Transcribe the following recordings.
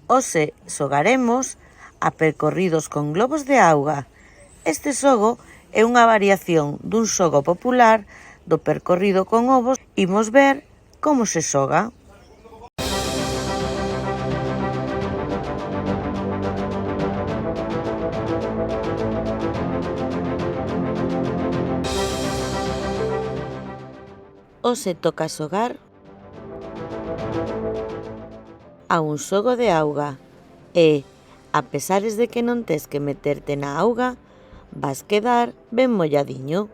Hoxe xogaremos a percorridos con globos de auga. Este xogo é unha variación dun xogo popular do percorrido con ovos. Imos ver como se xoga. Hoxe toca xogar a un xogo de auga e, a pesares de que non tes que meterte na auga, vas quedar ben molladiño.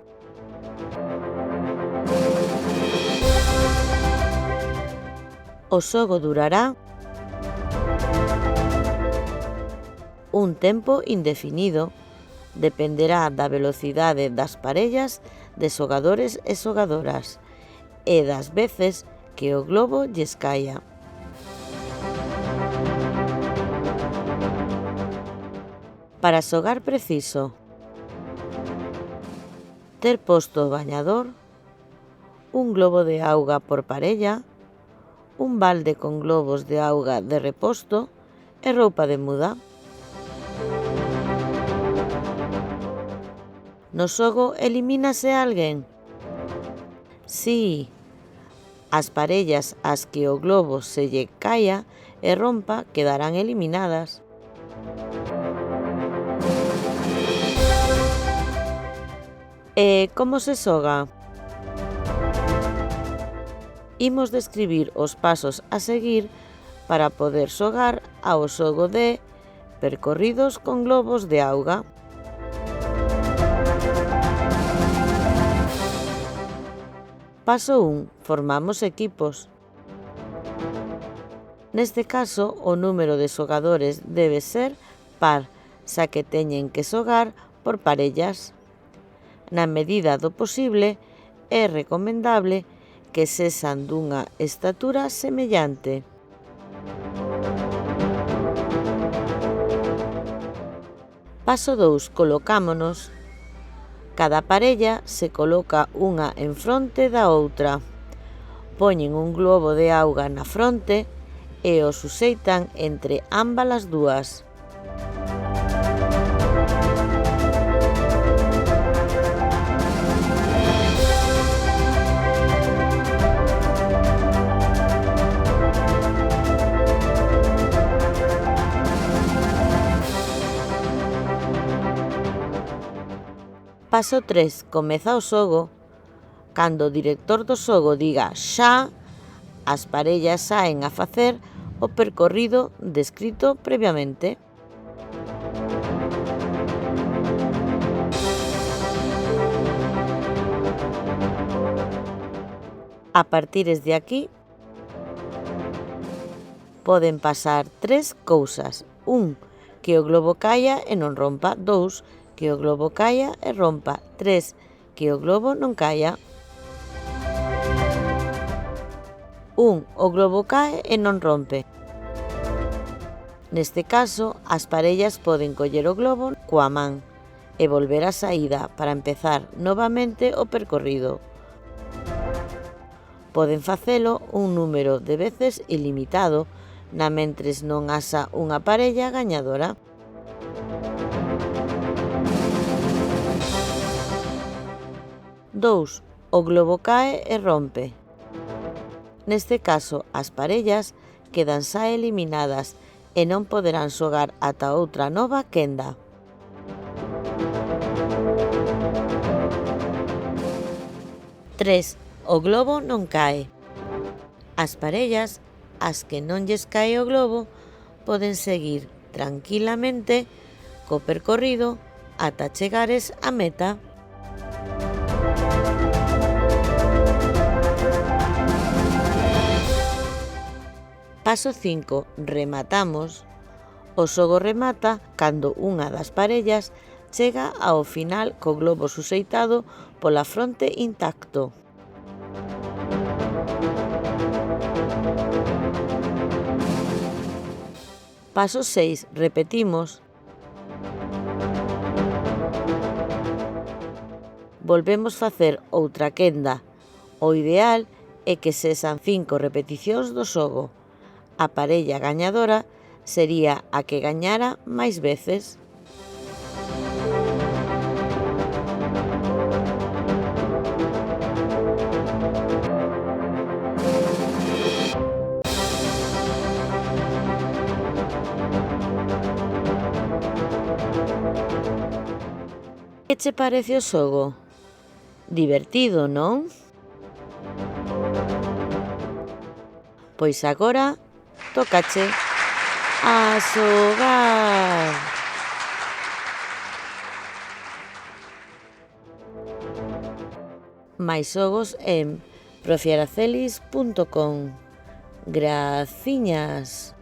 O xogo durará un tempo indefinido. Dependerá da velocidade das parellas de xogadores e xogadoras e das veces que o globo lles caia. Para xogar preciso ter posto o bañador, un globo de auga por parella, un balde con globos de auga de reposto e roupa de muda. No xogo elimínase alguén? Si, as parellas ás que o globo se lle caia e rompa quedarán eliminadas. E como se xoga? Imos describir os pasos a seguir para poder xogar ao xogo de percorridos con globos de auga. Paso 1. Formamos equipos. Neste caso, o número de xogadores debe ser par, xa que teñen que xogar por parellas. Na medida do posible, é recomendable que sexan dunha estatura semellante. Paso 2. Colocámonos. Cada parella se coloca unha en fronte da outra. Poñen un globo de auga na fronte e o suxeitan entre ámbalas dúas. Paso 3. Comeza o xogo. Cando o director do xogo diga xa, as parellas saen a facer o percorrido descrito previamente. A partires de aquí, poden pasar 3 cousas. 1. Que o globo caia e non rompa. 2. Que o globo caia e rompa. 3. Que o globo non caia. 1. O globo cae e non rompe. Neste caso, as parellas poden coller o globo coa man e volver á saída para empezar novamente o percorrido. Poden facelo un número de veces ilimitado, namentres non haxa unha parella gañadora. Dous. O globo cae e rompe. Neste caso, as parellas quedan xa eliminadas e non poderán xogar ata outra nova quenda. 3. O globo non cae. As parellas ás que non lles cae o globo poden seguir tranquilamente co percorrido ata chegares á meta. Paso 5. Rematamos. O xogo remata cando unha das parellas chega ao final co globo suxeitado pola fronte intacto. Paso 6. Repetimos. Volvemos facer outra quenda. O ideal é que sexan 5 repeticións do xogo. A parella gañadora sería a que gañara máis veces. Que che parece o xogo? Divertido, non? Pois agora tócache a xogar. Máis xogos en profiaracelis.com. Graciñas.